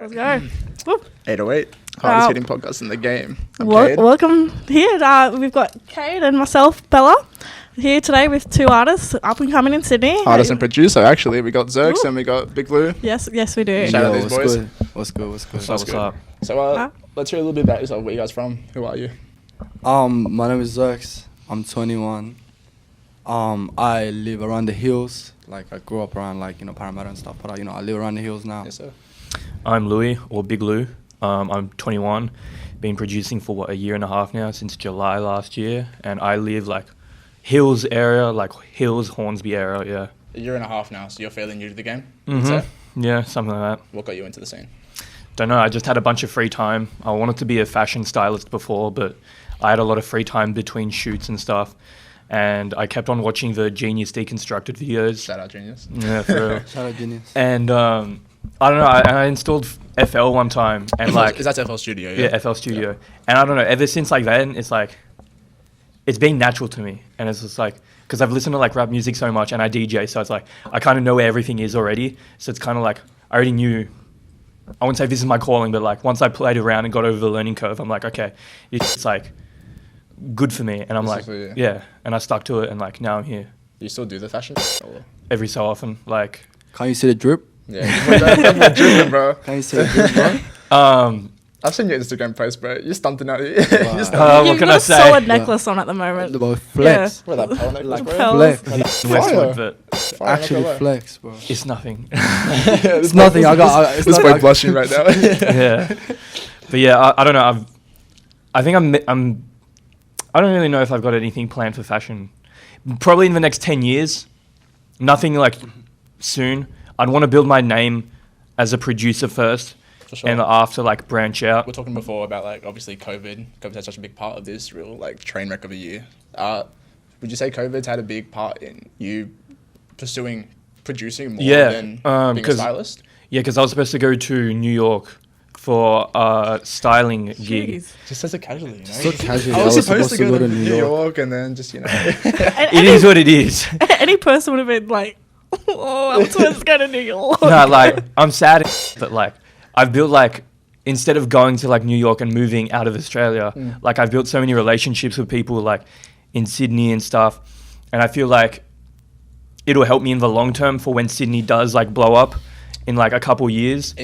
Let's go. Whoop. 808, hardest hitting podcast in the game. Welcome here. We've got Cade and myself, Bella, here today with two artists, up and coming in Sydney. Artist and producer, actually. We got Xerx and we got BiGLou. Yes, we do. Shout out these boys. What's good? What's up? So let's hear a little bit about yourself. Where you guys from? Who are you? My name is Xerx. I'm 21. I live around the hills. Like I grew up around Parramatta and stuff, but I live around the hills now. Yes, sir. I'm Louis, or BiGLou. I'm 21. Been producing for a year and a half now, since July last year, and I live Hills area, Hills, Hornsby area. Yeah. A year and a half now, so you're fairly new to the game. Yeah, something like that. What got you into the scene? Don't know. I just had a bunch of free time. I wanted to be a fashion stylist before, but I had a lot of free time between shoots and stuff. And I kept on watching the Genius Deconstructed videos. Shout out Genius. Yeah, for real. Shout out Genius. And I don't know. I installed FL one time, and is that FL Studio? Yeah, FL Studio. Yeah. And I don't know. Ever since then, it's been natural to me, and it's just because I've listened to rap music so much, and I DJ, so it's I kind of know where everything is already. So it's kind of I already knew. I wouldn't say this is my calling, but once I played around and got over the learning curve, I'm okay, it's good for me, and I'm yeah, and I stuck to it, and now I'm here. Do you still do the fashion? Or? Every so often, Can you see the drip? Yeah, that's dripping, bro. Can you see the drip, bro? I've seen your Instagram post, bro. You're stunting out here. Wow. What can I say? You've got a solid necklace on at the moment. Flex. What, that pearl necklace, bro? Flex. Westwood, but Actually flex, bro. it's nothing. It's nothing. This boy blushing right now. Yeah, but yeah, I don't know. I think I'm. I don't really know if I've got anything planned for fashion. Probably in the next 10 years. Nothing soon. I'd want to build my name as a producer first. For sure. And after branch out. We're talking before about obviously COVID. COVID's had such a big part of this real train wreck of a year. Would you say COVID's had a big part in you producing more than being a stylist? Yeah, because I was supposed to go to New York for a styling gig. Just as a casually, So casually. I was supposed to go to New York and then just, It is what it is. Any person would have been oh, I was supposed to go to New York. No, I'm sad, but I've built instead of going to New York and moving out of Australia, I've built so many relationships with people in Sydney and stuff, and I feel it'll help me in the long term for when Sydney does blow up in a couple years.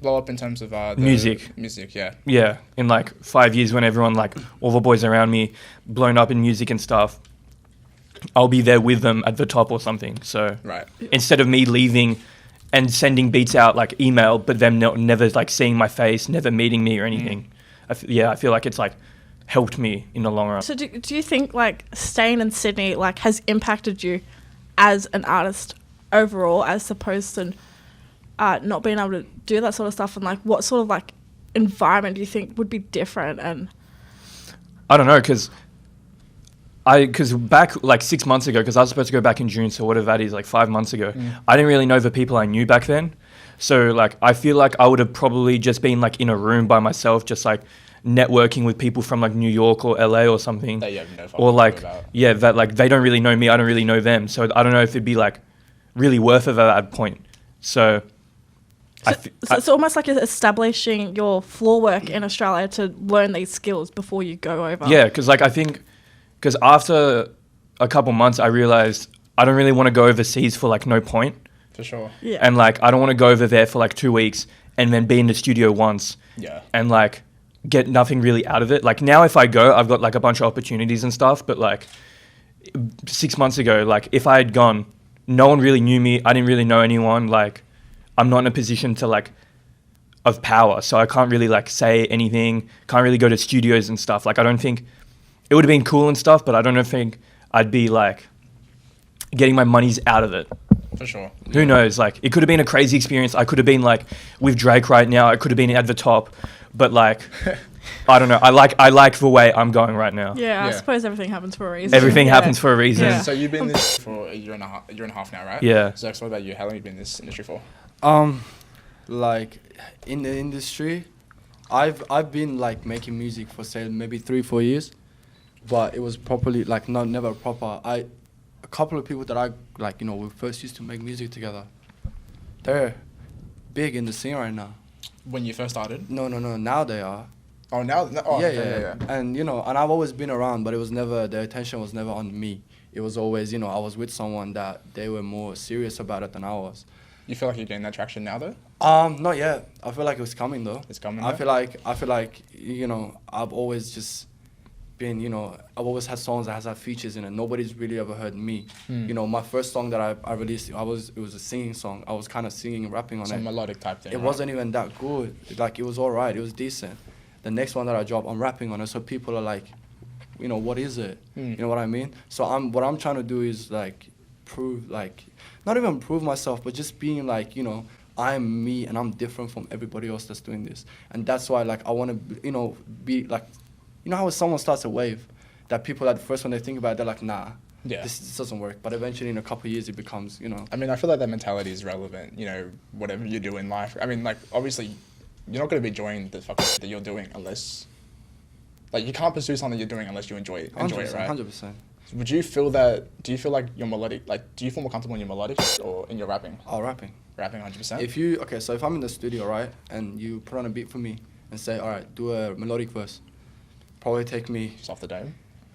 Blow up in terms of the music, yeah. Yeah, in 5 years when everyone all the boys around me blown up in music and stuff, I'll be there with them at the top or something. So instead of me leaving and sending beats out email, but them never seeing my face, never meeting me or anything. I feel it's helped me in the long run. So do you think staying in Sydney has impacted you as an artist overall, as opposed to not being able to do that sort of stuff, and what sort of environment do you think would be different? And I don't know, because back 6 months ago, because I was supposed to go back in June, so whatever that is, 5 months ago, I didn't really know the people I knew back then. So I feel I would have probably just been in a room by myself, just networking with people from New York or LA or something. That you have no or that they don't really know me, I don't really know them. So I don't know if it'd be really worth it at that point. So it's almost establishing your floor work in Australia to learn these skills before you go over. Yeah, because I think, because after a couple months, I realized I don't really want to go overseas for no point. For sure. Yeah. And I don't want to go over there for 2 weeks and then be in the studio once. Yeah. And get nothing really out of it. Now if I go, I've got a bunch of opportunities and stuff. But 6 months ago, if I had gone, no one really knew me. I didn't really know anyone. I'm not in a position to of power, so I can't really say anything. Can't really go to studios and stuff. I don't think it would have been cool and stuff, but I don't think I'd be getting my monies out of it. For sure. Who knows? It could have been a crazy experience. I could have been with Drake right now. I could have been at the top, but I don't know. I like the way I'm going right now. Yeah, I suppose everything happens for a reason. Everything happens for a reason. Yeah. So you've been in this for a year and a half now, right? Yeah. So what about you? How long have you been in this industry for? In the industry, I've been making music for say maybe 3-4 years, but it was properly never proper. A couple of people that I we first used to make music together. They're big in the scene right now. when you first started? No. Now they are. Oh, now? Oh, Yeah. And, and I've always been around, but it was never, the attention was never on me. It was always, I was with someone that they were more serious about it than I was. You feel like you're getting that traction now, though? Not yet. I feel like it's coming, though. It's coming, I feel like, I've always just been, I've always had songs that has had features in it. Nobody's really ever heard me. My first song that I released, it was a singing song. I was kind of singing and rapping on it. Some melodic type thing, It wasn't even that good. Like, it was all right. It was decent. The next one that I dropped, I'm rapping on it, so people are like, what is it? You know what I mean? So what I'm trying to do is like prove, like, not even prove myself, but just being like, I'm me and I'm different from everybody else that's doing this. And that's why, like, I want to, be like, how when someone starts a wave, that people at first when they think about it, they're like, nah, this doesn't work. But eventually in a couple of years it becomes, I mean, I feel like that mentality is relevant, whatever you do in life. I mean, like, obviously, you're not going to be enjoying the fucking shit that you're doing unless, like, you can't pursue something you're doing unless you enjoy it, right? 100%. Do you feel like you're melodic, like, do you feel more comfortable in your melodic or in your rapping? Oh, rapping. Rapping 100%? So if I'm in the studio, right, and you put on a beat for me and say, all right, do a melodic verse, probably take me... Just off the dome?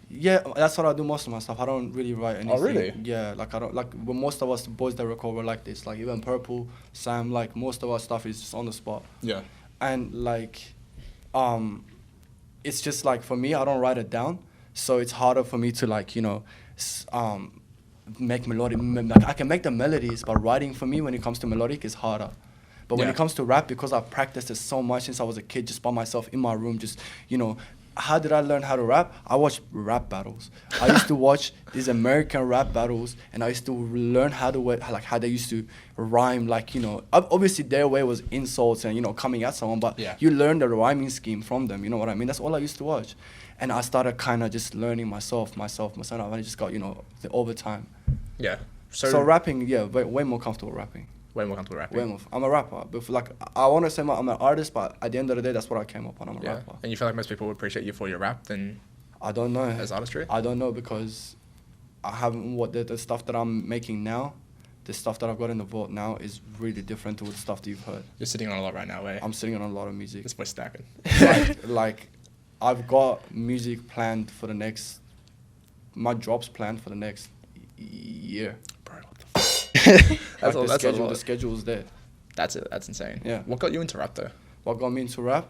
Yeah, that's what I do most of my stuff. I don't really write anything. Oh, really? Yeah, like, I don't, like, well, most of us, the boys that record were like this, like, even Purple, Sam, like, most of our stuff is just on the spot. Yeah. And, like, it's just, like, for me, I don't write it down, so it's harder for me to, like, make melodic. Like, I can make the melodies, but writing for me when it comes to melodic is harder. But when it comes to rap, because I've practiced it so much since I was a kid, just by myself in my room, just, how did I learn how to rap? I watched rap battles. I used to watch these American rap battles, and I used to learn how they used to rhyme, like, obviously their way was insults and, coming at someone, but you learn the rhyming scheme from them, you know what I mean? That's all I used to watch. And I started kind of just learning myself, and I just got, over time. Yeah. So rapping, way more comfortable rapping. Way more comfortable rapping. Way more. I'm a rapper. But like, I want to say I'm an artist, but at the end of the day, that's what I came up on. I'm a rapper. And you feel like most people would appreciate you for your rap than... I don't know. As artistry? I don't know, because I haven't... the stuff that I'm making now, the stuff that I've got in the vault now is really different to the stuff that you've heard. You're sitting on a lot right now, eh? I'm sitting on a lot of music. This boy's stacking. like, I've got music planned for the next... My drops planned for the next year. Bro, what the fuck? The schedule's there. That's it. That's insane. Yeah. What got you into rap, though? What got me into rap?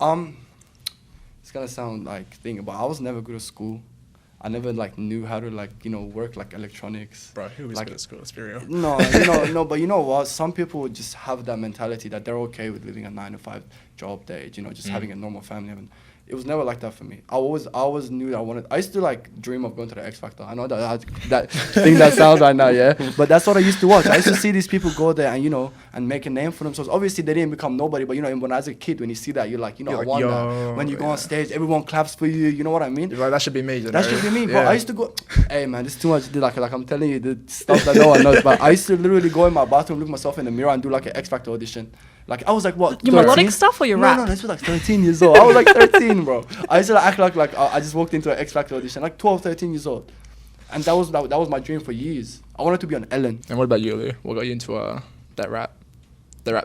It's gonna sound like thing, but I was never good at school. I never knew how to work electronics. Bro, who was good at school? Let's be real. No, but you know what? Some people just have that mentality that they're okay with living a 9-to-5 job day, just having a normal family. It was never like that for me. I always knew that I wanted. I used to dream of going to the X Factor. I know that thing that sounds right now, yeah. But that's what I used to watch. I used to see these people go there and and make a name for themselves. Obviously they didn't become nobody, but when I was a kid, when you see that, you're like, I want that. When you go on stage, everyone claps for you. You know what I mean? You're like, that should be me. That should be me. But I used to go. Hey man, this is too much. Like I'm telling you the stuff that no one knows. But I used to literally go in my bathroom, look myself in the mirror, and do an X Factor audition. Like, I was like, what? Your 13? Melodic stuff or your rap? No, this was 13 years old. I was 13, bro. I used to act like I just walked into an X Factor audition, 12, 13 years old. And that was my dream for years. I wanted to be on Ellen. And what about you, Lou? What got you into the rap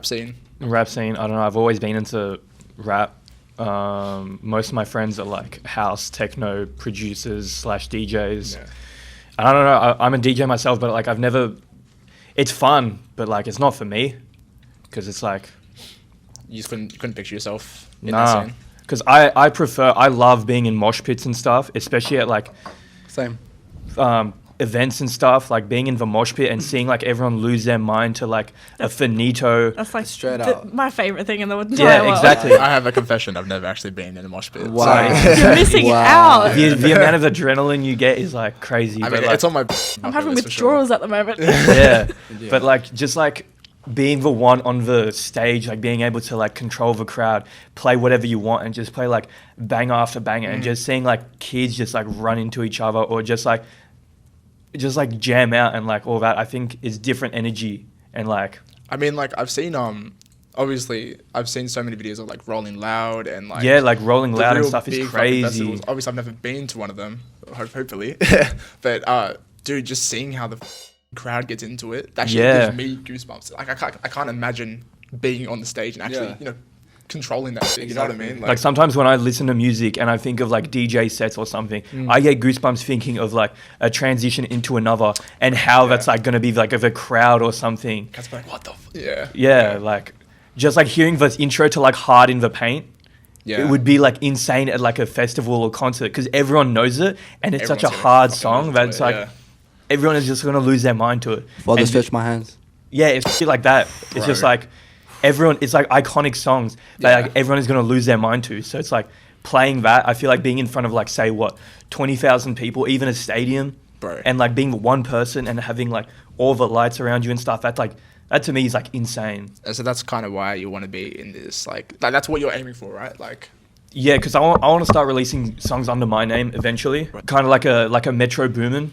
scene? Rap scene, I don't know. I've always been into rap. Most of my friends are house, techno producers / DJs. Yeah. I don't know. I'm a DJ myself, but I've never... It's fun, but it's not for me. Because it's you just couldn't picture yourself in that scene? Because I love being in mosh pits and stuff, especially at same events and stuff, being in the mosh pit and seeing everyone lose their mind to a finito. That's straight out my favorite thing in the entire world. Exactly. I have a confession. I've never actually been in a mosh pit. Wow. You're missing out. The amount of adrenaline you get is crazy. I mean, it's on my... I'm having withdrawals at the moment. Yeah. But just being the one on the stage, being able to control the crowd, play whatever you want, and just play banger after banger, and just seeing kids just run into each other, or just jam out and all that, I think is different energy. And I mean, I've seen obviously I've seen so many videos of Rolling Loud and Rolling Loud and stuff is crazy. Obviously I've never been to one of them, hopefully, but dude, just seeing how the crowd gets into it, that shit gives me goosebumps. I can't imagine being on the stage and actually, you know, controlling that thing. Exactly. You know what I mean? Like sometimes when I listen to music and I think of like DJ sets or something, I get goosebumps thinking of like a transition into another and how that's like going to be like of a crowd or something. Cats be like, what the Yeah, like just like hearing the intro to like Hard in the Paint. Yeah. It would be like insane at like a festival or concert because everyone knows it and it's Everyone's such a gonna hard fucking song listen that to it's it, like yeah. everyone is just going to lose their mind to it. Father, And stretch my hands. yeah, it's shit like that. It's just Bro. like everyone, it's like iconic songs that Yeah. like everyone is going to lose their mind to. So it's like playing that, I feel like being in front of like, say what, 20,000 people, even a stadium, Bro. and like being one person and having like all the lights around you and stuff, that's like, that to me is like insane. So that's kind of why you want to be in this, like that's what you're aiming for, right? Like, Yeah, because I want to start releasing songs under my name eventually, kind of like a Metro Boomin.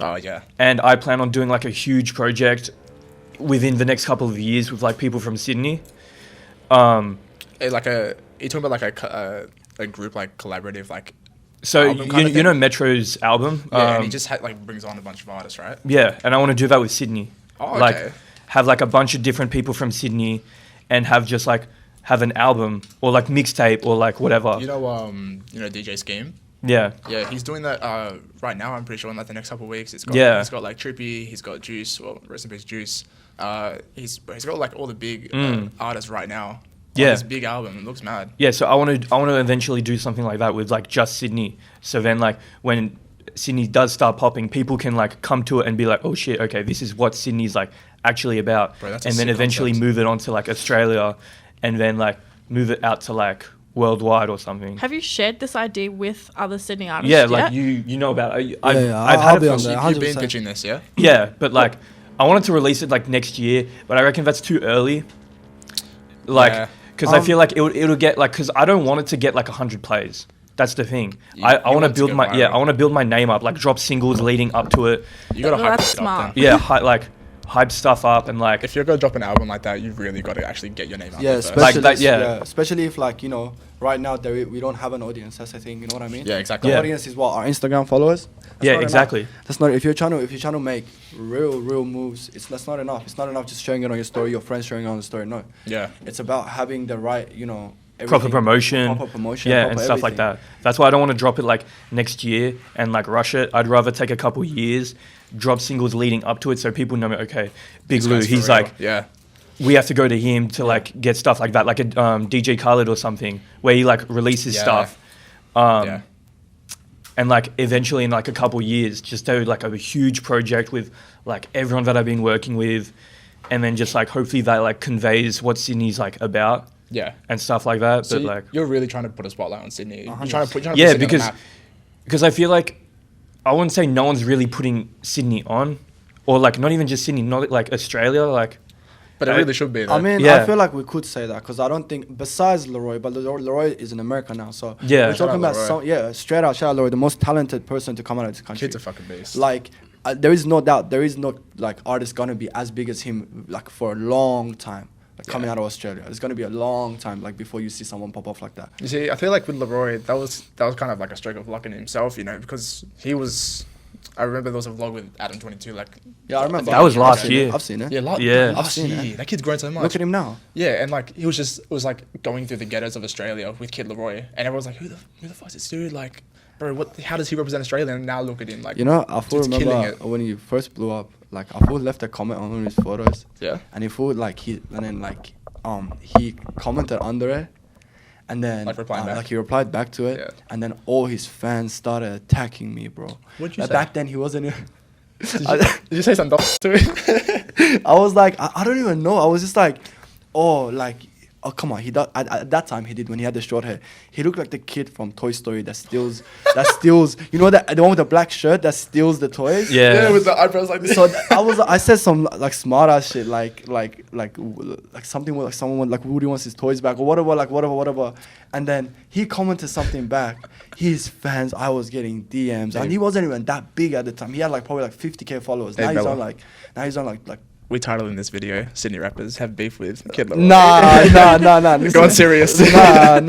oh yeah, And I plan on doing like a huge project within the next couple of years with like people from Sydney. like you're talking about like a group like collaborative like. So Album kind of you know thing? Metro's album? Yeah, and he just like brings on a bunch of artists, right? Yeah, and I want to do that with Sydney. Oh, Like okay. have like a bunch of different people from Sydney and have just like have an album or like mixtape or like whatever. You know DJ Scheme. Yeah. Yeah, he's doing that right now. I'm pretty sure in like the next couple of weeks. He's got like Trippy. He's got Juice. Well, rest in peace, Juice. He's got like all the big artists right now. Yeah. On this big album. It looks mad. Yeah, so I want to eventually do something like that with like just Sydney. So then like when Sydney does start popping, people can like come to it and be like, oh shit, okay, this is what Sydney's like actually about. Bro, that's a and then sick eventually concept. move it on to like Australia and then like move it out to like worldwide or something. Have you shared this idea with other Sydney artists? Yeah, yet? like you know about it. Yeah, I've I'll had be it on for, there. You've been 100%. pitching this, yeah? yeah, but like I wanted to release it like next year, but I reckon that's too early. Like, Yeah. because I feel like it'll get like, because I don't want it to get like 100 plays. That's the thing. You- I you want to want it to build go my viral. I want to build my name up, like drop singles leading up to it. You gotta Well, hype that's it up smart. then. Yeah, hype stuff up and like If you're gonna drop an album like that, you've really got to actually get your name out Yeah, there first. especially Like that, yeah. especially if like, you know, right now we don't have an audience. That's the thing. You know what I mean? Yeah, exactly. The Yeah. audience is what our Instagram followers. That's yeah, not enough. exactly. That's not if you're trying to make real moves. That's not enough. It's not enough just sharing it on your story. Your friends sharing it on the story. No, Yeah. it's about having the right, you know, Proper everything- promotion, proper promotion, yeah, proper and stuff like everything. that. That's why I don't want to drop it like next year and like rush it. I'd rather take a couple years, drop singles leading up to it, so people know, okay, This BiGLou, guy's for he's real. like, yeah. we have to go to him to like get stuff like that, like a DJ Khaled or something, where he like releases Yeah. stuff, Yeah. and like eventually in like a couple years, just do like a huge project with like everyone that I've been working with, and then just like hopefully that like conveys what Sydney's like about Yeah. and stuff like that. So but like, you're really trying to put a spotlight on Sydney. You're 100%. trying to put yeah, Sydney on the map. because I feel like I wouldn't say no one's really putting Sydney on, or like not even just Sydney, not like Australia, like. But it really should be. I mean, Yeah. I feel like we could say that because I don't think, besides Leroy, but Leroy is in America now, so Yeah. we're Shout talking out about Leroy. straight out, shout out Leroy, the most talented person to come out of this country. Kid's a fucking beast. Like, there is no doubt, there is no like artist gonna be as big as him like for a long time. Like, coming Yeah. out of Australia, it's gonna be a long time like before you see someone pop off like that. You see, I feel like with Leroy, that was kind of like a stroke of luck in himself, you know, because he was. I remember there was a vlog with Adam 22, like. Yeah, I remember. That was last I've seen year. it. I've seen it. Yeah, Yeah. last I've seen year. it. That kid's grown so much. Look at him now. Yeah, and like he was like going through the ghettos of Australia with Kid Leroy, and everyone's like, who the fuck is this dude? Like, bro, how does he represent Australia? And now look at him, like. You know, I still dude's killing remember it. when he first blew up. Like, I still left a comment on one of his photos. Yeah. And he commented under it, and then Like replying back? like he replied back to it, Yeah. and then all his fans started attacking me, bro. What'd you Like, say? back then he wasn't. Did you say something to him? I was like, I don't even know. I was just like, oh come on. At that time he did when he had the short hair. He looked like the kid from Toy Story that steals. You know that the one with the black shirt that steals the toys. Yeah. with the eyebrows like this. So I said some like smart ass shit like something with like someone with, like Woody wants his toys back or whatever, and then he commented something back. His fans, I was getting DMs, and he wasn't even that big at the time. He had like probably like 50K followers. Hey, Now he's Bella. on like. We titling this video Sydney rappers have beef with Kid Leroy. Nah. Going serious. Nah.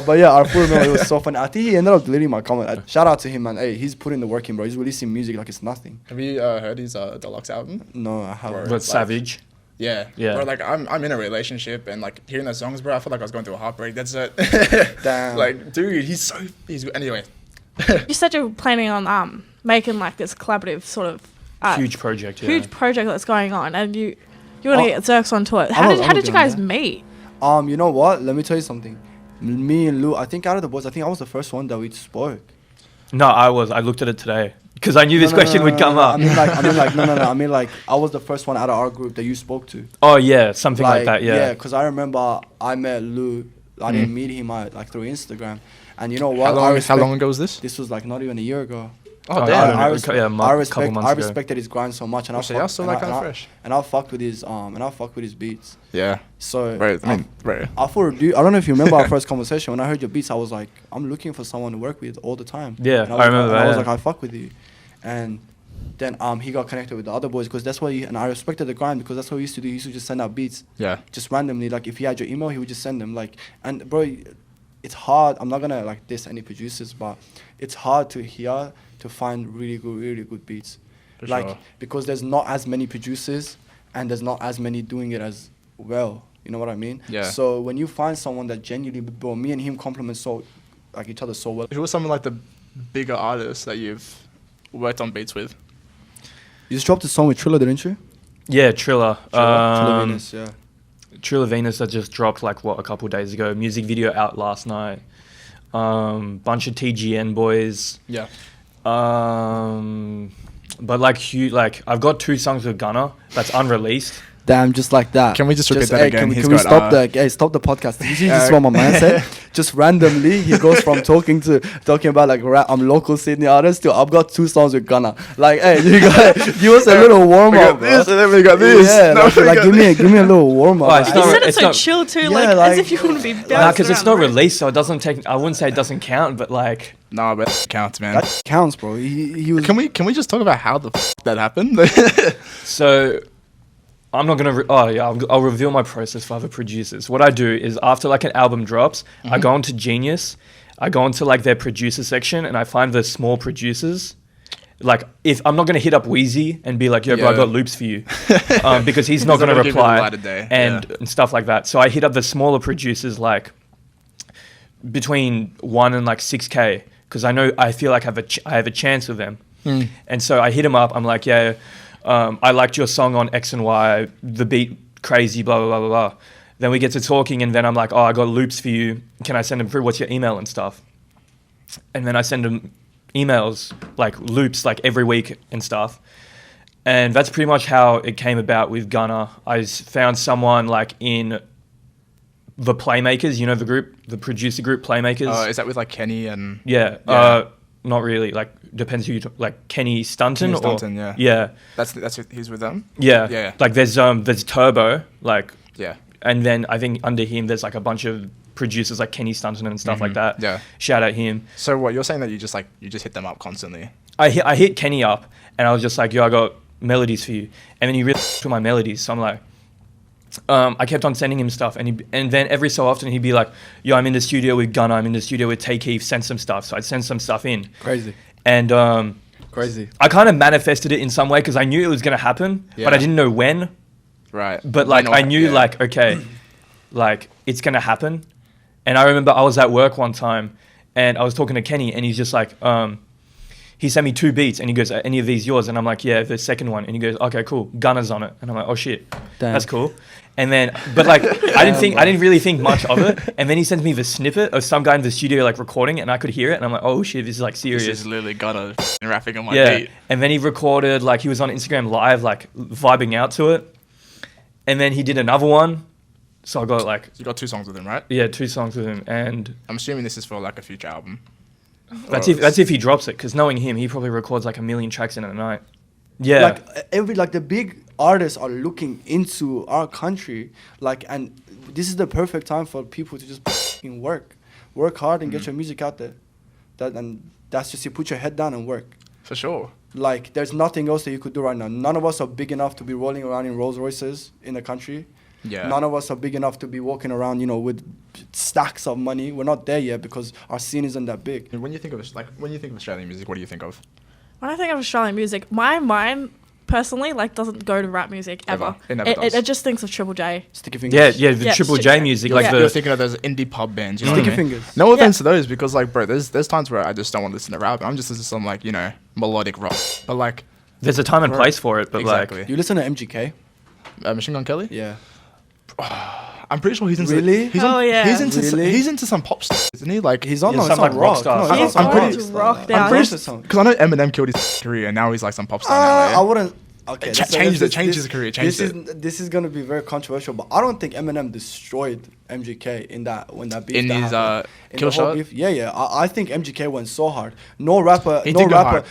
But yeah, I full remember it was so funny. I think he ended up deleting my comment. Shout out to him, man. Hey, he's putting the work in, bro. He's releasing music like it's nothing. Have you heard his deluxe album? No, I haven't. But Savage. Yeah. Bro, like I'm in a relationship and like hearing those songs, bro, I felt like I was going through a heartbreak. That's it. Damn. Like, dude, he's good. Anyway. You said you were planning on making like this collaborative sort of huge project that's going on, and you want to get Xerx onto it. How did you guys meet? You know what? Let me tell you something. Me and Lou, I think out of the boys, I think I was the first one that we spoke. No, I looked at it today because I knew this question would come up. I mean, like, I was the first one out of our group that you spoke to. Oh yeah, something like that. Yeah. Yeah, because I remember I met Lou. I didn't meet him like through Instagram, and you know what? How long ago was this? This was like not even a year ago. Oh damn! I respected his grind so much, and I fucked with his beats. Yeah. So right. I don't know if you remember our first conversation. When I heard your beats, I was like, I'm looking for someone to work with all the time. Yeah, I remember that. I was like, I fuck with you, and then he got connected with the other boys because that's what and I respected the grind because that's what he used to do. He used to just send out beats. Yeah. Just randomly, like if he had your email, he would just send them. Like, and bro, it's hard. I'm not gonna like diss any producers, but it's hard to find really good beats. For like sure. Because there's not as many producers and there's not as many doing it as well. You know what I mean? Yeah. So when you find someone that genuinely, bro, me and him complement each other so well. Who was someone like the bigger artists that you've worked on beats with? You just dropped a song with Triller, didn't you? Yeah, Triller. Triller Venus, yeah. Triller Venus that just dropped like a couple of days ago. Music video out last night. Bunch of TGN boys. Yeah. But like I've got 2 songs with Gunna that's unreleased. Damn, just like that. Can we just repeat that again? Can we stop stop the podcast? Did you see just what my man said? Just randomly, he goes from talking about like I'm local Sydney artist to I've got 2 songs with Gunna. Like, hey, give us a little warm up. This and then we got this. Yeah, like give me a little warm up. You said it's so chill too, like as if you wouldn't be. Nah, because it's not released, so it doesn't take. I wouldn't say it doesn't count, but like. Nah, but it counts, man. That counts, bro. He was. Can we just talk about how the that happened? So. I'm not gonna. I'll reveal my process for other producers. What I do is after like an album drops, I go into Genius, I go into like their producer section, and I find the small producers. Like if I'm not gonna hit up Wheezy and be like, "Yo, bro, I got loops for you," because he's not gonna reply and stuff like that. So I hit up the smaller producers, like between 1 and like 6K, because I feel like I have a chance with them, and so I hit him up. I'm like, "Yeah." I liked your song on X and Y, the beat crazy, blah, blah, blah, blah, blah. Then we get to talking and then I'm like, I got loops for you. Can I send them through? What's your email and stuff? And then I send them emails, like loops, like every week and stuff. And that's pretty much how it came about with Gunna. I found someone like in the Playmakers, you know, the producer group Playmakers. Oh, is that with like Kenny and... Yeah. Not really. Like, depends who you talk. Like Kenny Stunton. Yeah. That's he's with them. Yeah. Like there's Turbo. Like. Yeah. And then I think under him there's like a bunch of producers like Kenny Stunton and stuff like that. Yeah. Shout out him. So what you're saying that you just hit them up constantly? I hit Kenny up and I was just like, yo, I got melodies for you, and then he really to my melodies. So I'm like. I kept on sending him stuff, and then every so often he'd be like, "Yo, I'm in the studio with Gunna. I'm in the studio with Take Heath. Send some stuff." So I'd send some stuff in. Crazy. And crazy. I kind of manifested it in some way because I knew it was gonna happen, but I didn't know when. Right. But like I knew, like okay, like it's gonna happen. And I remember I was at work one time, and I was talking to Kenny, and he's just like, he sent me 2 beats, and he goes, "Are any of these yours?" And I'm like, "Yeah, the second one." And he goes, "Okay, cool. Gunna's on it." And I'm like, "Oh shit, that's cool." And then, but like, I didn't really think much of it. And then he sends me the snippet of some guy in the studio like recording it, and I could hear it, and I'm like, "Oh shit, this is like serious." This is literally Gunna rapping on my beat. And then he recorded, like he was on Instagram Live, like vibing out to it. And then he did another one. So I got like. So you got 2 songs with him, right? Yeah, 2 songs with him, and. I'm assuming this is for like a future album. That's if he drops it, because knowing him, he probably records like 1 million tracks in a night. Yeah. Like the big artists are looking into our country, like, and this is the perfect time for people to just fucking work hard and get your music out there. That's just you put your head down and work. For sure. Like there's nothing else that you could do right now. None of us are big enough to be rolling around in Rolls Royces in the country. Yeah. None of us are big enough to be walking around, with stacks of money. We're not there yet because our scene isn't that big. When you think of Australian music, what do you think of? When I think of Australian music, my mind personally, like, doesn't go to rap music ever. It never does. It just thinks of Triple J. Sticky Fingers. Yeah, the Triple J music, like You're thinking of those indie pub bands. You know Sticky what I mean? Fingers. No offense to those, because like, bro, there's times where I just don't want to listen to rap. I'm just listening to some like, you know, melodic rock. But like, there's a time and place for it. But exactly. You listen to MGK? Machine Gun Kelly? Yeah. I'm pretty sure he's into. Really? He's into some pop stuff, isn't he? Like He's on Yeah, some some, like, rock rock stars. No, He's I'm going pretty- to rock I'm now. pretty He's- because I know Eminem killed his career and now he's like some pop star. now, yeah? I wouldn't. Okay, Change his career. This is gonna be very controversial, but I don't think Eminem destroyed MGK in that beef. In that his happened. In kill the whole shot? beef. Yeah. I think MGK went so hard. No rapper He did go hard.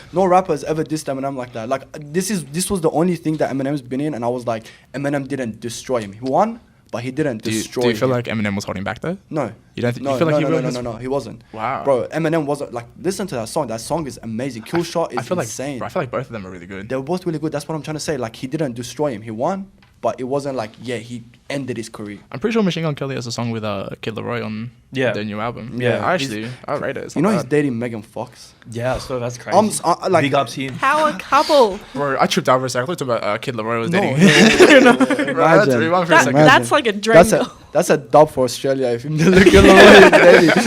has ever dissed Eminem like that. Like this was the only thing that Eminem's been in, and I was like, Eminem didn't destroy him. He won, but he didn't destroy him. Do you feel like Eminem was holding back though? No. You don't? No, you feel like he will? no, he wasn't. Wow. Bro, Eminem wasn't like. Listen to that song. That song is amazing. Kill Shot is I feel insane. Like, bro, I feel like both of them are really good. They were both really good. That's what I'm trying to say. Like, he didn't destroy him. He won, but it wasn't like, yeah, he ended his career. I'm pretty sure Machine Gun Kelly has a song with Kid Laroi on their new album. Yeah. I rate it. It's You not know he's bad. dating Megan Fox. yeah, so that's crazy. Like, Big ups here. How a couple. Bro, I tripped out for a second. I thought about Kid Laroi was No, dating. no, Bro, I had to rewind for a second. That's like a dream. That's a dub for Australia. If you look at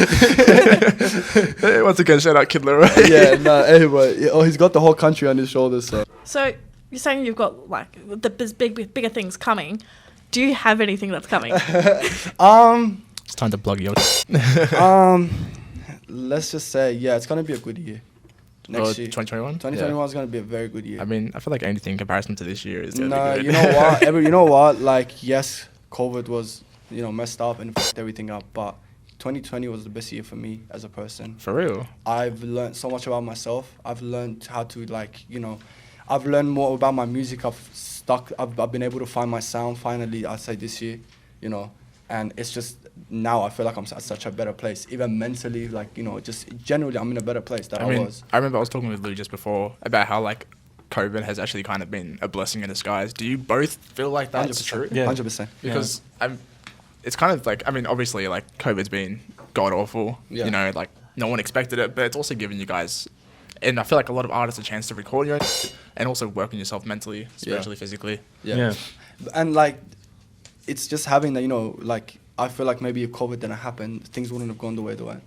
Hey, once again, shout out Kid Laroi. yeah, no, anyway. He's got the whole country on his shoulders. So. You're saying you've got like the bigger things coming. Do you have anything that's coming? It's time to plug your. Let's just say, yeah, it's gonna be a good year. Next year, 2021. 2021 is gonna be a very good year. I mean, I feel like anything in comparison to this year is gonna No, be good. you know what? You know what? Like, yes, COVID was, messed up and fucked everything up, but 2020 was the best year for me as a person. For real. I've learned so much about myself. I've learned how to, like, I've learned more about my music. I've been able to find my sound finally, I'd say this year, and it's just, now I feel like I'm at such a better place, even mentally, like, just generally I'm in a better place than I was. I remember I was talking with Lou just before about how like COVID has actually kind of been a blessing in disguise. Do you both feel like that's 100%. true? Yeah. 100%. Because it's kind of like, I mean, obviously like COVID's been god awful, Yeah. like no one expected it, but it's also given you guys, and I feel like a lot of artists a chance to record your own and also work on yourself mentally, spiritually, physically. Yeah. And like, it's just having that, like, I feel like maybe if COVID didn't happen, things wouldn't have gone the way they went.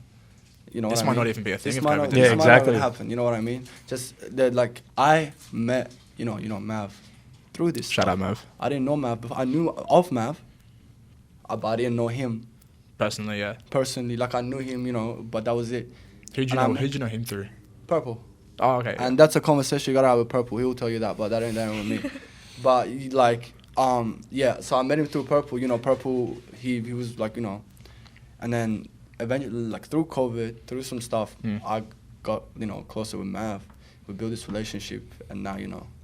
You know This what might I mean? not even be a thing This if might COVID not, didn't this happen. might not exactly. even happen. You know what I mean? Just that, like, I met, Mav through this. Shout stuff. out Mav. I didn't know Mav before. I knew of Mav, but I didn't know him Personally, yeah. personally. Like, I knew him, but that was it. Who'd you know him through? Purple. Oh, okay. And that's a conversation you gotta have with Purple. He will tell you that, but that ain't with me. But like, so I met him through Purple. Purple, he was like, and then eventually, like, through COVID, through some stuff, I got, closer with Mav. We built this relationship, and now,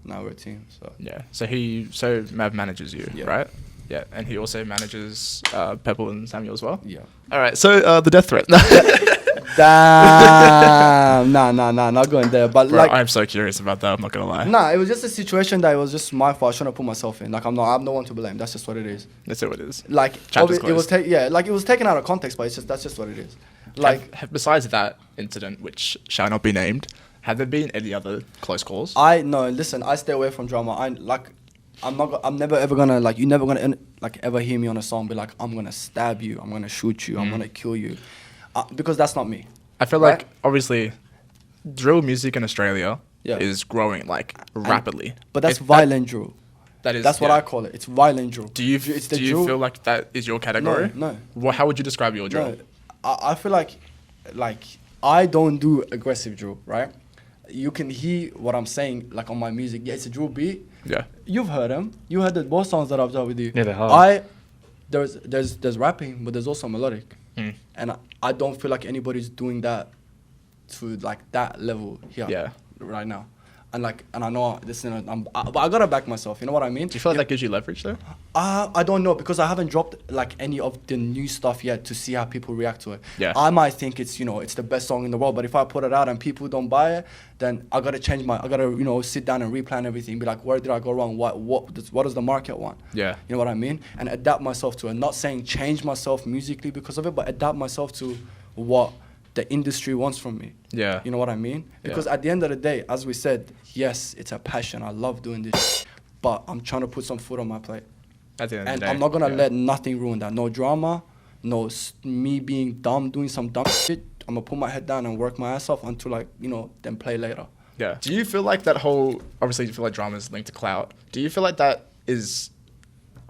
now we're a team. So yeah. So Mav manages you, right? Yeah. And he also manages Pebble and Samuel as well. yeah. All right. So the death threat. Damn. Nah, not going there. But Bro, like, I'm so curious about that. I'm not gonna lie. nah, it was just a situation that it was just my fault. I shouldn't have put myself in. Like, I'm no one to blame. That's just what it is. That's what it is. Like, Chapter's it was closed. it was taken out of context, but that's just what it is. Like, Besides that incident, which shall not be named, have there been any other close calls? listen, I stay away from drama. I'm never ever gonna, like, you're never gonna like ever hear me on a song be like, I'm gonna stab you, I'm gonna shoot you, I'm gonna kill you, because that's not me. I feel like obviously drill music in Australia Yeah. is growing like rapidly. But that's violent drill. That's what I call it. It's violent drill. Do you feel like that is your category? No. How would you describe your drill? No, I feel like I don't do aggressive drill, right? You can hear what I'm saying, like, on my music. Yeah, it's a drill beat. Yeah. You've heard them. You heard both songs that I've done with you. Yeah, they have. There's rapping, but there's also melodic, and I don't feel like anybody's doing that to, like, that level here right now. And I know this, but I gotta back myself. You know what I mean? Do you feel like that gives you leverage though? I don't know, because I haven't dropped, like, any of the new stuff yet to see how people react to it. Yeah. I might think it's it's the best song in the world, but if I put it out and people don't buy it, then I gotta sit down and replan everything. Be like, where did I go wrong? What does the market want? Yeah. You know what I mean? And adapt myself to it. Not saying change myself musically because of it, but adapt myself to what the industry wants from me. Yeah. You know what I mean? Because at the end of the day, as we said, yes, it's a passion. I love doing this, but I'm trying to put some food on my plate. At the end of And the day, I'm not gonna let nothing ruin that. No drama, no me being dumb, doing some dumb shit. I'm gonna put my head down and work my ass off until like, you know, then play later. Yeah. Do you feel like that whole, obviously you feel like drama is linked to clout. Do you feel like that is,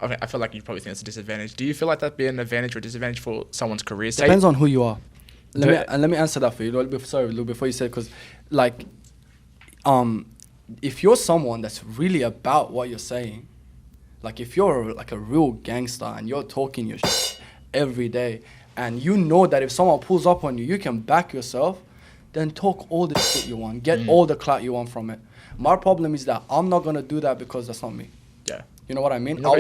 okay, I feel like you probably think it's a disadvantage. Do you feel like that be an advantage or disadvantage for someone's career? Depends on who you are. Let me answer that for you. Sorry, before you said, because like, if you're someone that's really about what you're saying, like if you're like a real gangster and you're talking your shit every day, and you know that if someone pulls up on you, you can back yourself, then talk all the shit you want, get all the clout you want from it. My problem is that I'm not gonna do that because that's not me. Yeah. You know what I mean? You're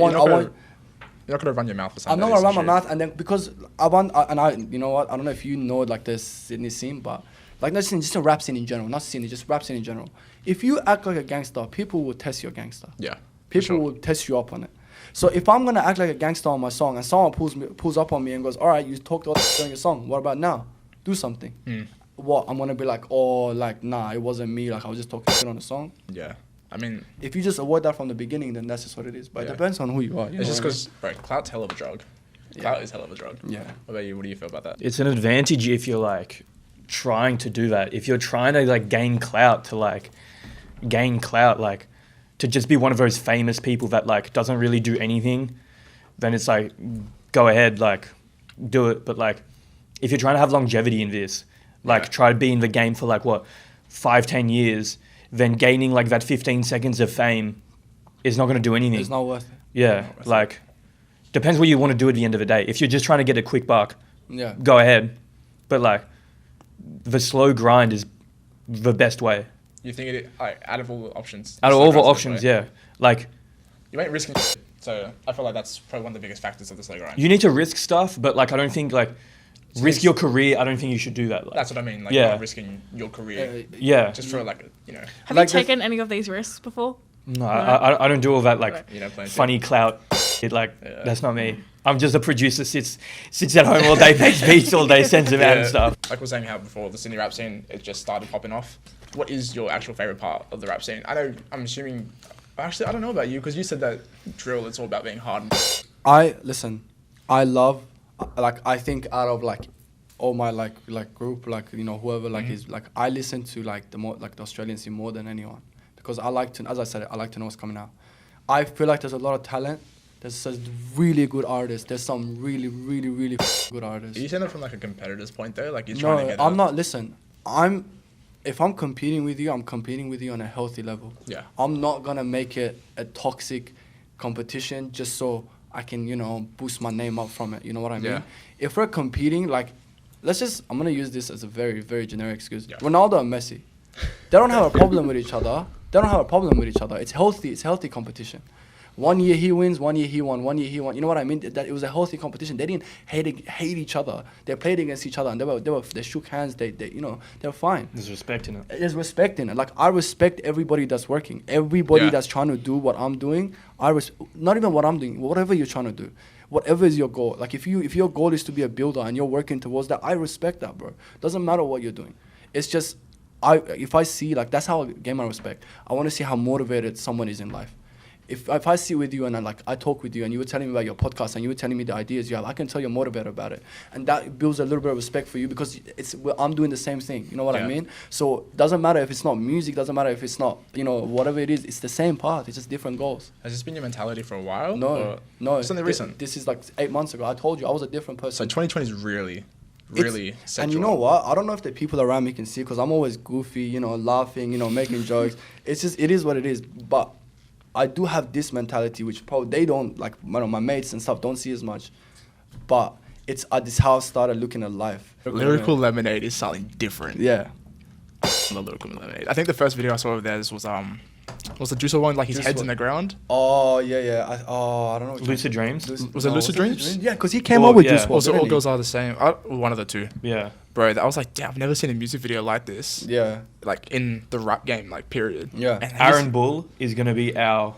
not gonna run your mouth for something. I'm not gonna run my mouth, and then because you know what? I don't know if you know like the Sydney scene, but like not just a rap scene in general, not Sydney, just rap scene in general. If you act like a gangster, people will test your gangster. Yeah. People will test you up on it. So if I'm gonna act like a gangster on my song, and someone pulls up on me and goes, "All right, you talked all this on your song. What about now? Do something." What I'm gonna be like? Oh, like nah, it wasn't me. Like I was just talking shit on the song. Yeah. I mean, if you just avoid that from the beginning, then that's just what it is. But it depends on who you are. It's just because, bro, clout's hell of a drug. Clout is hell of a drug. Yeah. What about you? What do you feel about that? It's an advantage if you're like trying to do that. If you're trying to like gain clout, like to just be one of those famous people that like doesn't really do anything, then it's like, go ahead, like do it. But like, if you're trying to have longevity in this, like try to be in the game for like what, 5-10 years, then gaining like that 15 seconds of fame is not going to do anything. It's not worth it. Yeah, like depends what you want to do at the end of the day. If you're just trying to get a quick buck, go ahead. But like the slow grind is the best way. You think it like out of all the options? Out of all the options, yeah. Like you ain't risking shit, so I feel like that's probably one of the biggest factors of the slow grind. You need to risk stuff, but like I don't think like risk your career. I don't think you should do that. Like, that's what I mean. Like you're not risking your career. Just for like you know. Have you taken any of these risks before? No, I don't do all that like funny clout. That's not me. I'm just a producer sits at home all day, makes beats all day, sends them out and stuff. Like we were saying how before the Sydney rap scene, it just started popping off. What is your actual favorite part of the rap scene? I'm assuming. Actually, I don't know about you because you said that drill. It's all about being hard. I love. Like I think out of like all my like group, like you know whoever like is like I listen to like the Australian scene more than anyone because I like to, as I said, I like to know what's coming out. I feel like there's a lot of talent. There's some really good artists. There's some really good artists. Are you saying that from like a competitor's point though? Like you're trying to get I'm not. Listen, if I'm competing with you, I'm competing with you on a healthy level. Yeah. I'm not gonna make it a toxic competition just so I can, you know, boost my name up from it. You know what I mean? Yeah. If we're competing, like, I'm going to use this as a very, very generic excuse. Yeah. Ronaldo and Messi, they don't have a problem with each other. It's healthy competition. 1 year he wins, 1 year he won, 1 year he won. You know what I mean? That it was a healthy competition. They didn't hate each other. They played against each other and they shook hands. They were fine. There's respect in it. There's respect in it. Like I respect everybody that's working. Everybody that's trying to do what I'm doing. Not even what I'm doing. Whatever you're trying to do. Whatever is your goal. Like if your goal is to be a builder and you're working towards that, I respect that, bro. Doesn't matter what you're doing. It's just if I see like that's how I gain my respect. I want to see how motivated someone is in life. If I sit with you and I talk with you and you were telling me about your podcast and you were telling me the ideas you have, I can tell you're motivated about it. And that builds a little bit of respect for you because I'm doing the same thing. You know what I mean? So it doesn't matter if it's not music, doesn't matter if it's not, you know, whatever it is, it's the same path. It's just different goals. Has this been your mentality for a while? No. Something recent? This is like 8 months ago. I told you I was a different person. So 2020 is really set. And you know what? I don't know if the people around me can see because I'm always goofy, you know, laughing, you know, making jokes. It's just, it is what it is. But I do have this mentality, which probably they don't, like, you know, my mates and stuff don't see as much. But it's this how I started looking at life. Lyrical Lemonade is something different. Yeah. I love Lyrical Lemonade. I think the first video I saw of theirs was the Juice one, like his head's in the ground. Oh, yeah. I don't know. Lucid Dreams? Was it Lucid Dreams? Yeah, because he came up with Juice WRLD. Also, All Girls Are the Same. One of the two. Yeah. Bro, I was like, damn, I've never seen a music video like this. Yeah. Like, in the rap game, like, period. Yeah. And Aaron Bull is going to be our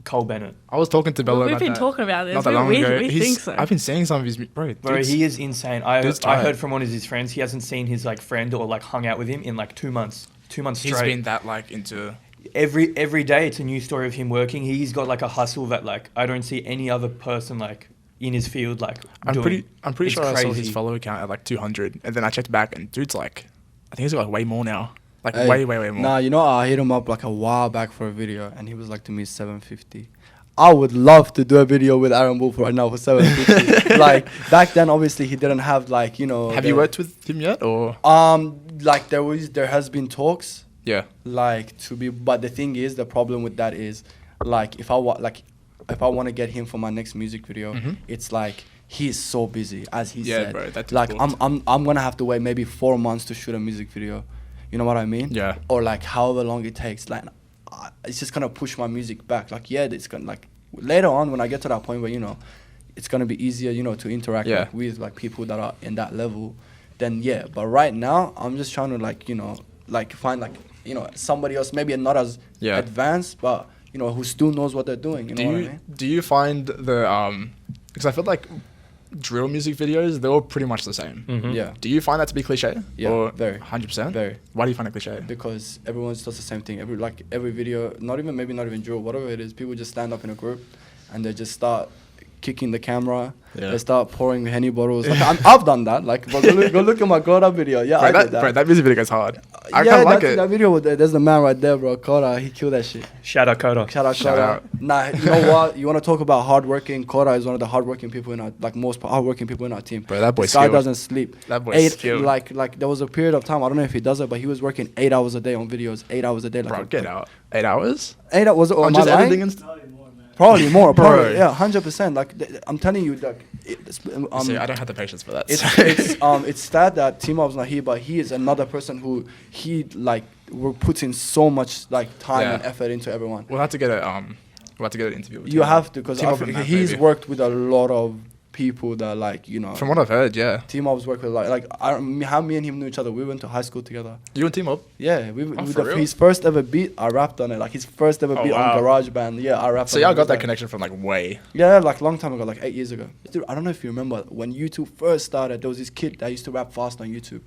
Cole Bennett. I was talking to Bello We've about been that talking about this. not that long ago. We think so. I've been seeing some of his... Bro, He is insane. I dude's tight. heard from one of his friends, he hasn't seen his like friend or like hung out with him in like 2 months. 2 months straight. He's been that like into... Every day it's a new story of him working. He's got like a hustle that like I don't see any other person like in his field like doing. I'm pretty It's sure I saw his crazy. follower count at like 200, and then I checked back, and dude's like, I think he's got like way more now, like Hey, way more. Nah, you know, I hit him up like a while back for a video, and he was like to me 750. I would love to do a video with Aaron Wolf right now for 750. Like back then, obviously he didn't have like, you know. Have you worked with him yet, or? Like there has been talks. Yeah. Like to be, but the thing is, the problem with that is, like if I want to get him for my next music video, it's like he's so busy, as he said. Bro, that's like difficult. I'm gonna have to wait maybe 4 months to shoot a music video. You know what I mean? Yeah. Or like however long it takes. Like it's just gonna push my music back. Like yeah, it's gonna like later on when I get to that point where you know, it's gonna be easier, you know, to interact like, with like people that are in that level. Then yeah, but right now I'm just trying to like you know like find like you know somebody else maybe not as advanced but you know who still knows what they're doing. You know what I mean? Do you find the because I feel like drill music videos, they're all pretty much the same. Yeah. Do you find that to be cliche? Yeah, or very. 100%? Very. Why do you find it cliche? Because everyone does the same thing. Every video, not even drill, whatever it is, people just stand up in a group and they just start kicking the camera. Yeah. They start pouring Henny bottles. Like, I've done that. Like, but go look at my Koda video. Yeah, Bro, I did that. Bro, that music video goes hard. I yeah, kind of like it. That video, there's the man right there, bro. Koda, he killed that shit. Shout out Coda. Shout out Shout Koda. out. Nah, you know what? You want to talk about hardworking? Koda is one of the hardworking people in our, like most hardworking people in our team. Bro, that boy's This guy skilled. doesn't sleep. That boy's skilled. Like there was a period of time, I don't know if he does it, but he was working 8 hours a day on videos, 8 hours a day. Like Bro, get out. 8 hours? 8 hours. On Am I just lying? editing and stuff? Probably more, Bro. probably, yeah, 100%. Like I'm telling you, like, See, I don't have the patience for that. it's sad that T-Mob's not here, but he is another person who he like puts in so much like time and effort into everyone. We'll have to get an interview with You him. have to, because Team up and that, he's maybe. worked with a lot of people that like you know. From what I've heard, yeah. T-Mob's worked with how me and him knew each other. We went to high school together. You and Team Up? Yeah, for real? his first ever beat, I rapped on it. Like his first ever beat wow. on GarageBand. Yeah, I rapped. So on y'all it. got that connection from like way. Yeah, like long time ago, like 8 years ago. Dude, I don't know if you remember when YouTube first started. There was this kid that used to rap fast on YouTube,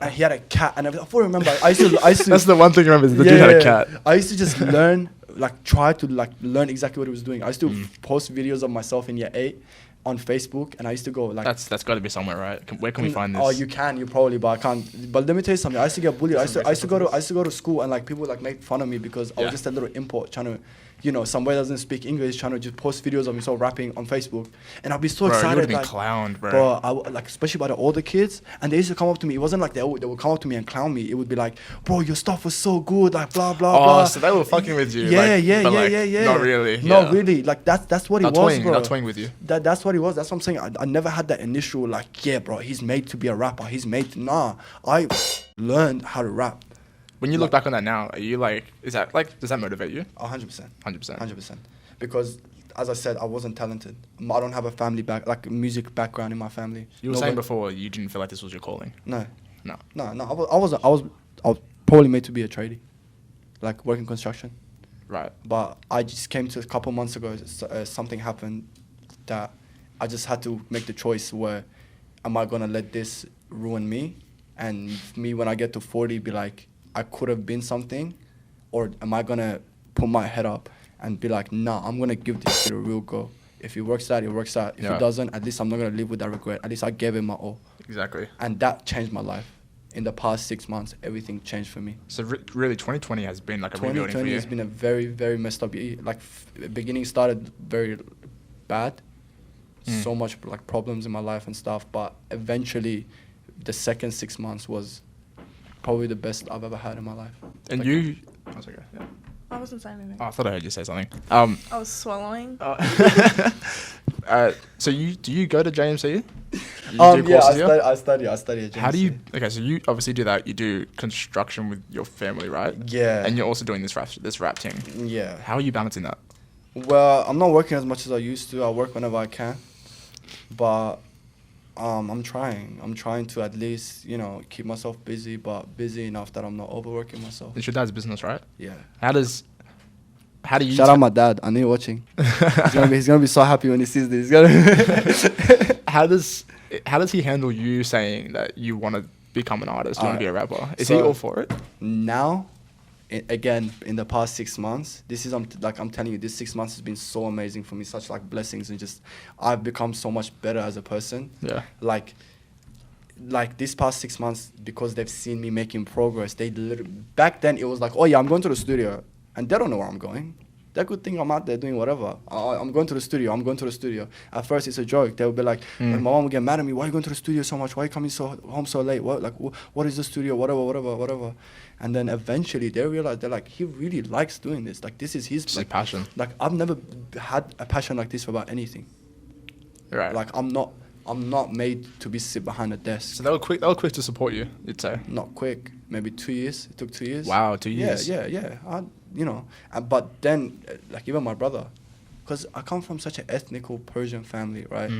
and he had a cat. And I remember, I used to. That's the one thing I remember. Is the dude had a cat. I used to just learn, like try to like learn exactly what he was doing. I used to post videos of myself in year 8 on Facebook, and I used to go like. That's got to be somewhere, right? Where can we find this? Oh, you probably, but I can't. But let me tell you something. I used to get bullied. I used to go to school, and like people like make fun of me because I was just a little import trying to, you know, somebody doesn't speak English, trying to just post videos of myself rapping on Facebook, and I'd be so Bro, you excited. would've been Like, clowned, bro. like especially by the older kids, and they used to come up to me. It wasn't like they would come up to me and clown me. It would be like, bro, your stuff was so good, like blah blah blah. Oh, so they were fucking with you. Yeah, like, yeah, but, yeah, like, yeah. Not really. Not yeah. really. Like that's what Not he was, toying, bro. not toying with you. That's what he was. That's what I'm saying. I never had that initial like, yeah, bro, he's made to be a rapper. He's made to, nah. I learned how to rap. When you look back on that now, are you like, does that motivate you? 100%. 100%. 100%. Because, as I said, I wasn't talented. I don't have a family music background in my family. You were saying before you didn't feel like this was your calling. No. No. I was probably made to be a tradie, like working construction. Right. But I just came to a couple months ago. Something happened that I just had to make the choice where, am I gonna let this ruin me, and me when I get to 40 be like, I could have been something, or am I gonna put my head up and be like, nah, I'm gonna give this shit a real go. If it works out, it works out. If it doesn't, at least I'm not gonna live with that regret. At least I gave it my all. Exactly. And that changed my life. In the past 6 months, everything changed for me. So really, 2020 has been like a rebuilding for 2020 you. has been a very, very messed up year. Like, beginning started very bad. So much like problems in my life and stuff. But eventually, the second 6 months was probably the best I've ever had in my life. And like, you... Oh, sorry, yeah. I wasn't saying anything. Oh, I thought I heard you say something. I was swallowing. So do you go to JMC? I study at JMC. How do you... Okay, so you obviously do that. You do construction with your family, right? Yeah. And you're also doing this rap thing. Yeah. How are you balancing that? Well, I'm not working as much as I used to. I work whenever I can. But I'm trying. I'm trying to at least, you know, keep myself busy, but busy enough that I'm not overworking myself. It's your dad's business, right? Yeah. How does... How do you Shout out my dad. I know you're watching. He's gonna be so happy when he sees this. How does he handle you saying that you want to become an artist, you want to be a rapper? Is he all for it? Now, again, in the past 6 months, this is I'm telling you, this 6 months has been so amazing for me, such like blessings, and just I've become so much better as a person. Yeah. Like this past 6 months, because they've seen me making progress. They literally, back then it was like, oh yeah, I'm going to the studio, and they don't know where I'm going. They could think I'm out there doing whatever. I'm going to the studio. At first, it's a joke. They would be like, my mom would get mad at me. Why are you going to the studio so much? Why are you coming home so late? What is the studio? Whatever. And then eventually, they realize, they're like, he really likes doing this. Like, this is his passion. Like, I've never had a passion like this about anything. Right. Like, I'm not made to sit behind a desk. So they were quick to support you, you'd say? Not quick. Maybe 2 years. It took 2 years. Wow, 2 years. Yeah. But then, like, even my brother, because I come from such an ethnical Persian family, right?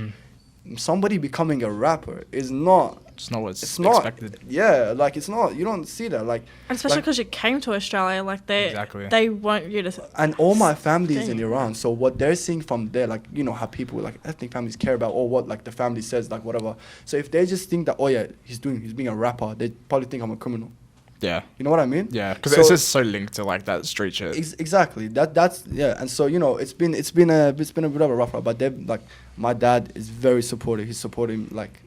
Somebody becoming a rapper is not... It's not what's expected. Yeah, like, it's not... You don't see that, like... And especially because you came to Australia, like, they want you to... And all my family is in Iran, so what they're seeing from there, like, you know how people, like, ethnic families care about, or what, like, the family says, like, whatever. So if they just think that, oh, yeah, he's being a rapper, they probably think I'm a criminal. Yeah. You know what I mean? Yeah, because it's just so linked to like that street shit. Exactly. That's yeah. And so, you know, it's been a bit of a rough ride, but they, like, my dad is very supportive. He's supporting, like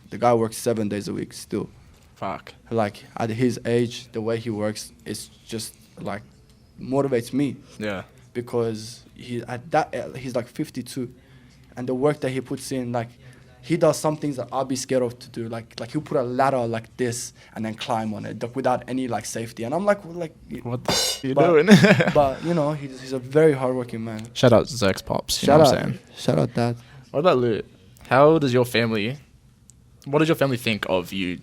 the guy works 7 days a week still. Fuck. Like, at his age, the way he works is just like motivates me. Yeah. Because he's like 52, and the work that he puts in, like, he does some things that I'll be scared of to do. Like he'll put a ladder like this and then climb on it, like, without any like safety. And I'm like, what the you doing? But you know, he's a very hardworking man. Shout out Xerx Pops. Shout out Dad. What about Lou? What does your family think of you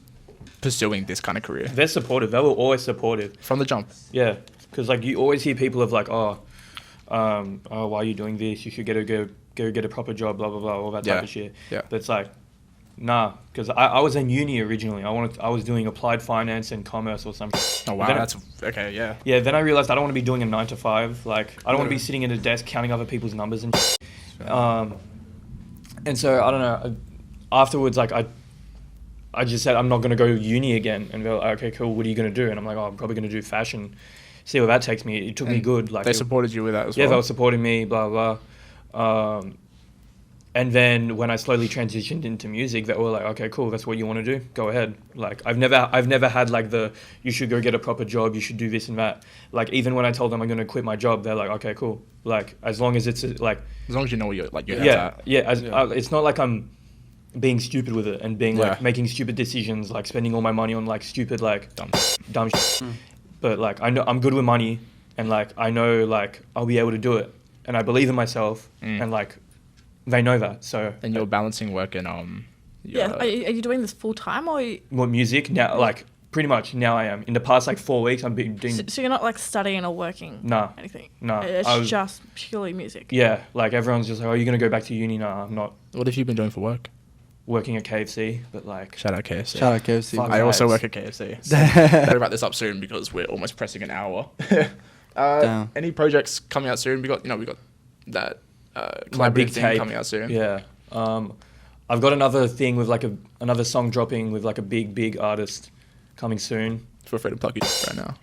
pursuing this kind of career? They're supportive. They were always supportive from the jump. Yeah, because like you always hear people of like, why are you doing this? You should go get a proper job, blah blah blah, all that type of shit. Yeah. But it's like, nah, because I was in uni originally. I was doing applied finance and commerce or something. Oh wow, that's okay. Yeah. Yeah. Then I realized I don't want to be doing a 9 to 5. Like I don't want to be sitting at a desk counting other people's numbers and shit. And so I don't know. Afterwards, like I just said I'm not gonna go to uni again. And they're like, okay, cool. What are you gonna do? And I'm like, I'm probably gonna do fashion. See where that takes me. It took me good. Like they supported you with that as well. Yeah, they were supporting me. Blah blah. And then when I slowly transitioned into music, they were like, okay, cool, that's what you want to do, go ahead. Like I've never had like you should go get a proper job, you should do this and that. Like even when I told them I'm going to quit my job, they're like, okay, cool. Like as long as it's like, as long as you know what you're like, it's not like I'm being stupid with it and being like making stupid decisions, like spending all my money on like stupid, like dumb shit. But like I know I'm good with money, and like I know like I'll be able to do it. And I believe in myself, and like they know that. So and you're balancing work and Are you doing this full time or? What music now? Like pretty much now I am. In the past like 4 weeks, I've been doing. So you're not like studying or working? Nah. Anything? Nah. It's just purely music. Yeah, like everyone's just like, oh, you're gonna go back to uni? Nah, I'm not. What have you been doing for work? Working at KFC, but like. Shout out KFC. Shout out KFC. I also work at KFC. So better wrap this up soon because we're almost pressing an hour. Any projects coming out soon? We got that my big thing tape coming out soon. Yeah. I've got another thing with like another song dropping with like a big artist coming soon. Feel free to plug it right now.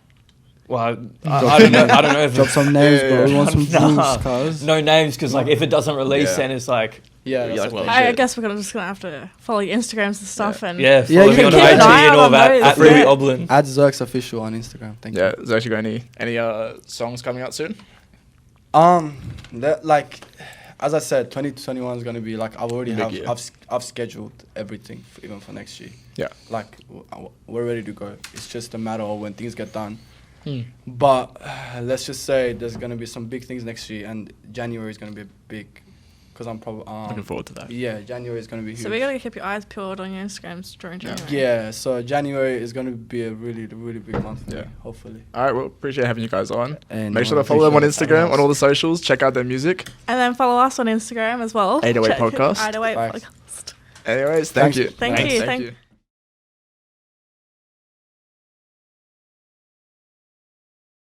Well, I don't know. I don't know if drop some names, bro. We want some views, cuz. No names, because like if it doesn't release, then it's like. Yeah, like, well, I guess we're just gonna have to follow your Instagrams and stuff and follow me on keep IG an eye and all on that those. at Louis Oblin. Add Xerx official on Instagram. Thank you. Yeah, Xerx, you got any songs coming out soon? Like, as I said, 2021 is gonna be like I've scheduled everything even for next year. Yeah, like we're ready to go. It's just a matter of when things get done. But let's just say there's gonna be some big things next year, and January is gonna be big. Because I'm probably looking forward to that. Yeah, January is going to be huge. So we got to keep your eyes peeled on your Instagrams during January. Yeah, so January is going to be a really big month for me, hopefully. All right, well, appreciate having you guys on. And make sure to follow them on Instagram, on all the socials. Check out their music. And then follow us on Instagram as well. 808 Podcast. 808 Podcast. Anyways, thank you. Thank you.